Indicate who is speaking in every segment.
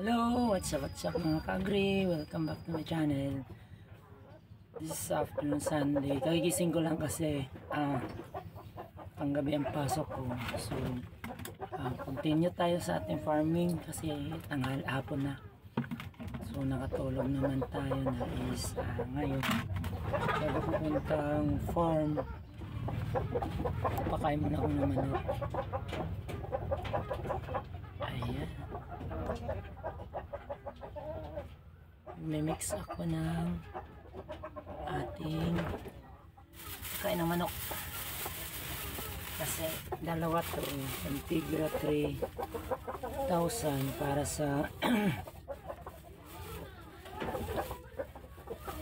Speaker 1: Hello, what's up mga kagri? Welcome back to my channel. This is afternoon Sunday. Kagigising ko lang kasi panggabi ang pasok ko. So, continue tayo sa ating farming kasi hapon na. So, nakatulog naman tayo na is ngayon. Bago pupuntang farm, pakain muna ako ng manok. Ayan. Mimix ako ng ating kain ng manok kasi dalawa to, Integra 3000 para sa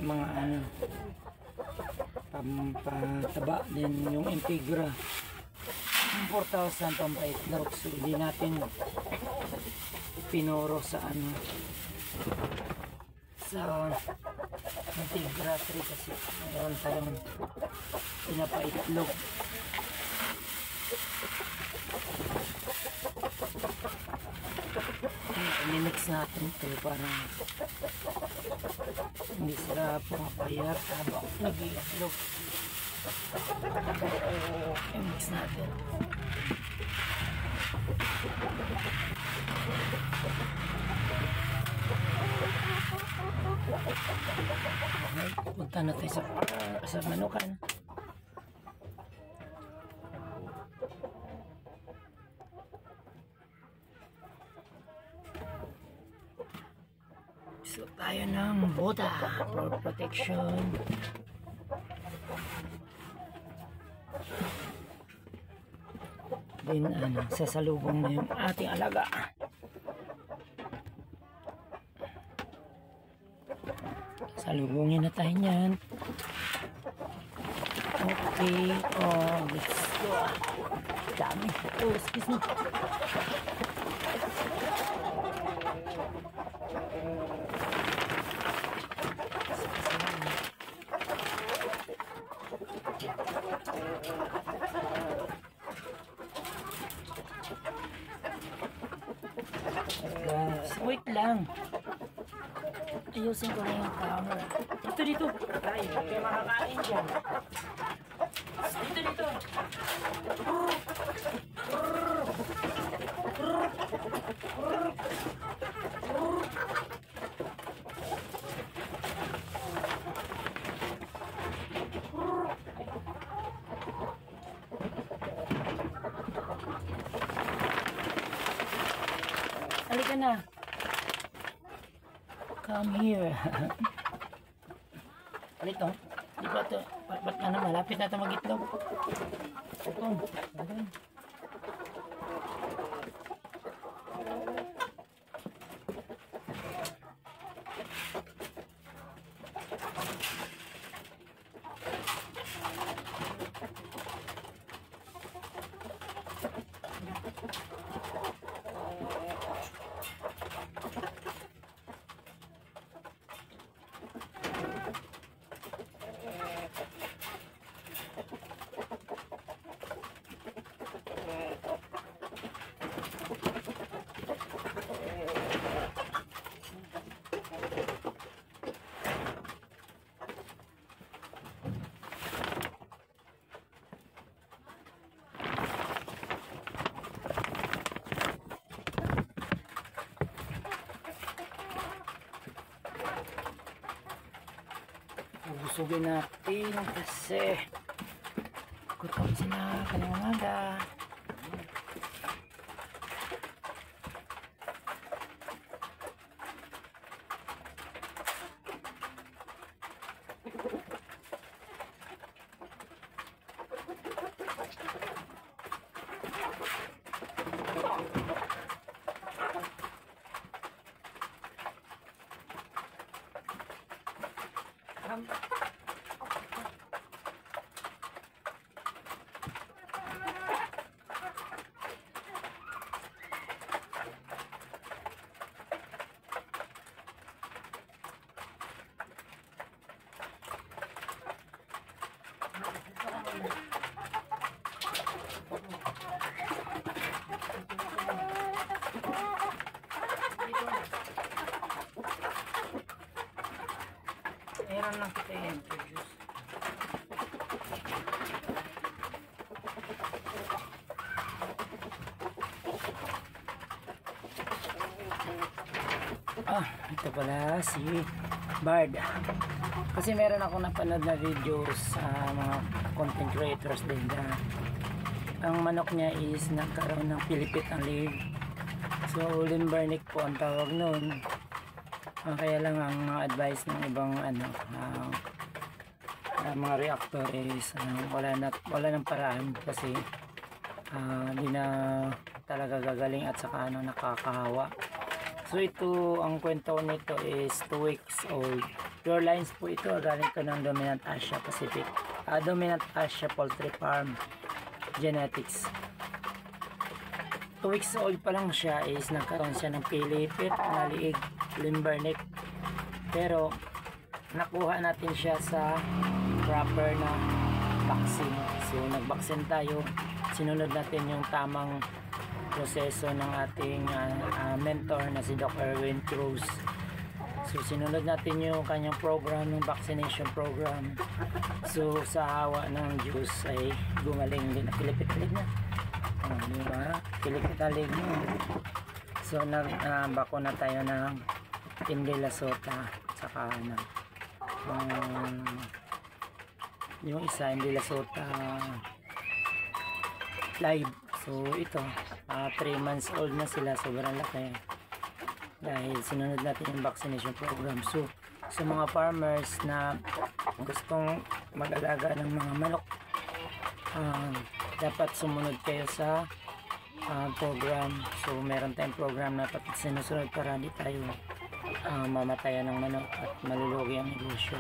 Speaker 1: mga pampataba din yung Integra 4,000 pampaitlog. So hindi natin pinoro sa sa Integra 3 kasi meron tayong pinapaitlog. I-mix natin ito para hindi sila pumapayat habang nag-iitlog. I-mix natin. Punta na tayo sa manukan. So tayo ng boda for protection. Then sasalubong na yung ating alaga. Salubungin na tayo niyan. Okay. Oh, let's go. Dami. Oh, excuse me. Guys, wait lang. Ayusin ko na yung camera. Dito. Ay, kaya makakain dyan. Dito. Halika na. Come here. Ano ito? Di ba ito? Ba't na malapit na ito mag-itlog? Ito. Busugin natin kasi gutom sila kanyang umaga. lang kita i-introduce. Ito pala si Bard. Kasi meron ako napanood na videos sa mga content creators din na ang manok niya is nagkaroon ng pilipit ang leg. So limbernick po ang tawag nun. Kaya lang ang advice ng ibang mga reactor is wala ng paraan kasi di na talaga gagaling at saka nakakahawa. So ito, ang kwento nito is 2 weeks old. Pure lines po ito, galing ko ng Dominant Asia Pacific. Dominant Asia Poultry Farm Genetics. 2 weeks old pa lang siya is nagkaroon siya ng pilipit, naliig, limbernick. Pero nakuha natin siya sa proper na vaccine. So nag-vaccine tayo. Sinunod natin yung tamang proseso ng ating mentor na si Dr. Erwin Cruz. So sinunod natin yung kanyang program, yung vaccination program. So sa hawa ng Diyos ay gumaling din. Pilipit-lig na. Diba? Pilipit-lig na. So bako na tayo ng Indela Sota saka yung isa Indela Sota live. So ito 3 months old na sila, sobrang laki dahil sinunod natin yung vaccination program. So sa mga farmers na gustong mag-alaga ng mga manok, dapat sumunod kayo sa program. So meron tayong program na pati sinusunod para hindi tayo mamatayan ng manok at malulugi ang negosyo.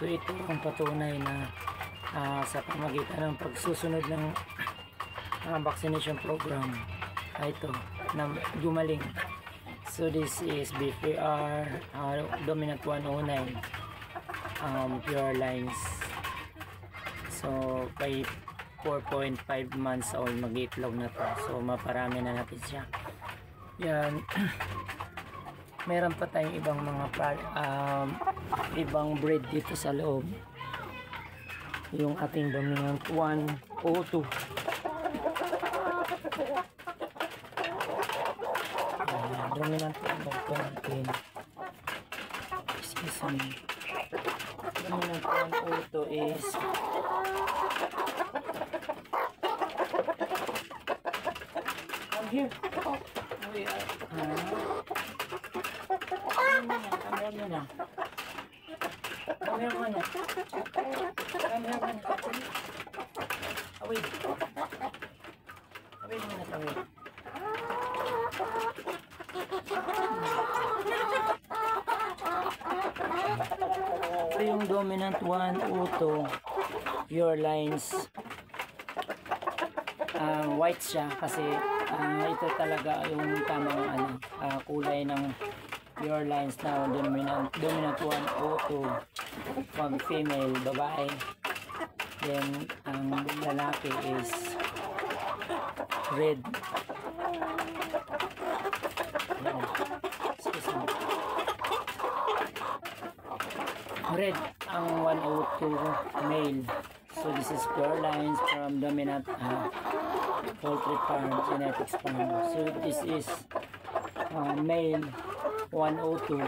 Speaker 1: So ito ang patunay na sa pamagitan ng pagsusunod ng vaccination program ito na gumaling. So this is BPR Dominant 109 pure lines. So by 4.5 months old mag-itlog na to. So maparami na natin siya. Yan. Meron pa tayong ibang mga ibang breed dito sa loob. Yung ating Dominant 102. Dominant 102 excuse me. Dominant 102 is I'm here. We are come here na. Away. Away muna tayo. Ito yung Dominant 102 pure lines. White siya kasi ito talaga yung tamang kulay ng pure lines na Dominant 102 pag female, babae. Then ang lalaki is red. Red ang 102 male. So this is pure lines from Dominant Poultry Farm Genetics Farm. So this is male 102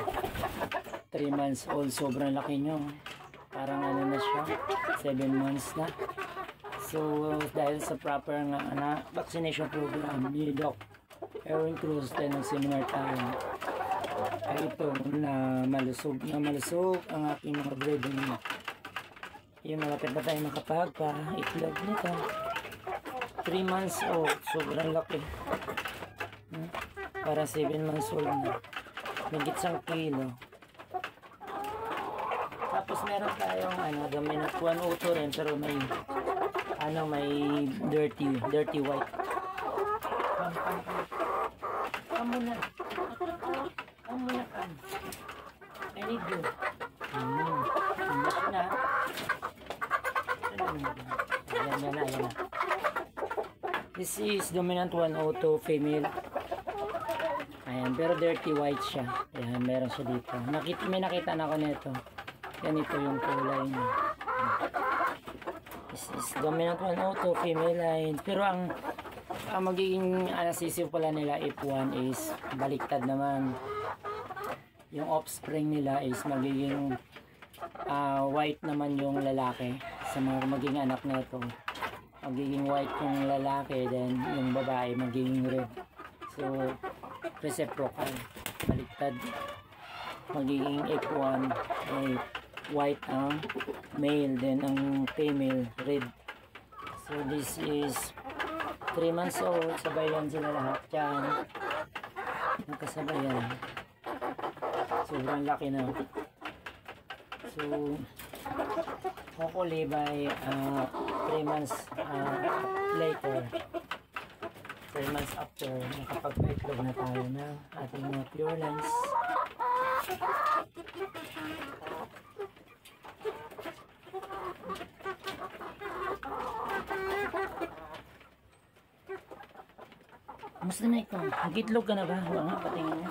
Speaker 1: 3 months old. Sobrang laki nyo. Parang na siya 7 months na. So dahil sa proper nga vaccination program ni Doc Erwin Cruz tayo ng seminar tayo ay ito na malusog ang aking mga breeding. Yung malapit na tayo makapagpa-itlog nito. 3 months old, sobrang laki. Para 7 months old na. Nagit 1 kilo. Tapos meron tayong Dominant 102 rin, pero may may dirty white. Come muna. I need you. Ayan na. This is Dominant 102 female. Ayan, pero dirty white siya. Ayan, meron siya dito. May nakita na ako nito. ganito yung kulay niya. This is dominant 102 female line. Pero ang magiging sisiw pala nila F1 is baliktad naman. Yung offspring nila is magiging white naman yung lalaki sa mga magiging anak na ito. Magiging white yung lalaki, then yung babae magiging red. So reciprocal, baliktad. Magiging F1 ay white ang male, then ang female red. So this is 3 months old, sabay yan sila lahat dyan, magkasabay yan, sobrang laki na. So hopefully by 3 months later, 3 months after, nakapag-itlog na tayo na ating mga pure lines. Kamusta na ikaw? Nag-itlog ka na ba? Oo nga, patingin mo.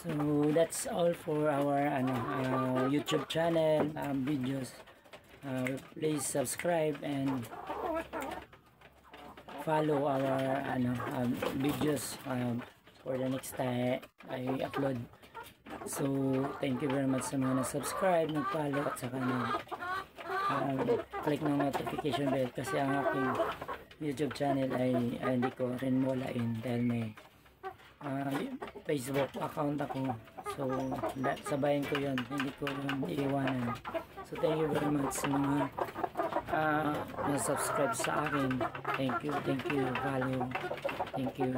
Speaker 1: So that's all for our YouTube channel videos. Please subscribe and follow our videos for the next time I upload. So thank you very much sa mga nag-subscribe, nag-follow at saka click ng notification bell, kasi ang aking YouTube channel ay hindi ko rin mulain dahil may Facebook account ako. So sabayin ko yun, hindi ko yun iiwanan. So thank you very much sa mga na-subscribe sa akin. Thank you, follow, thank you.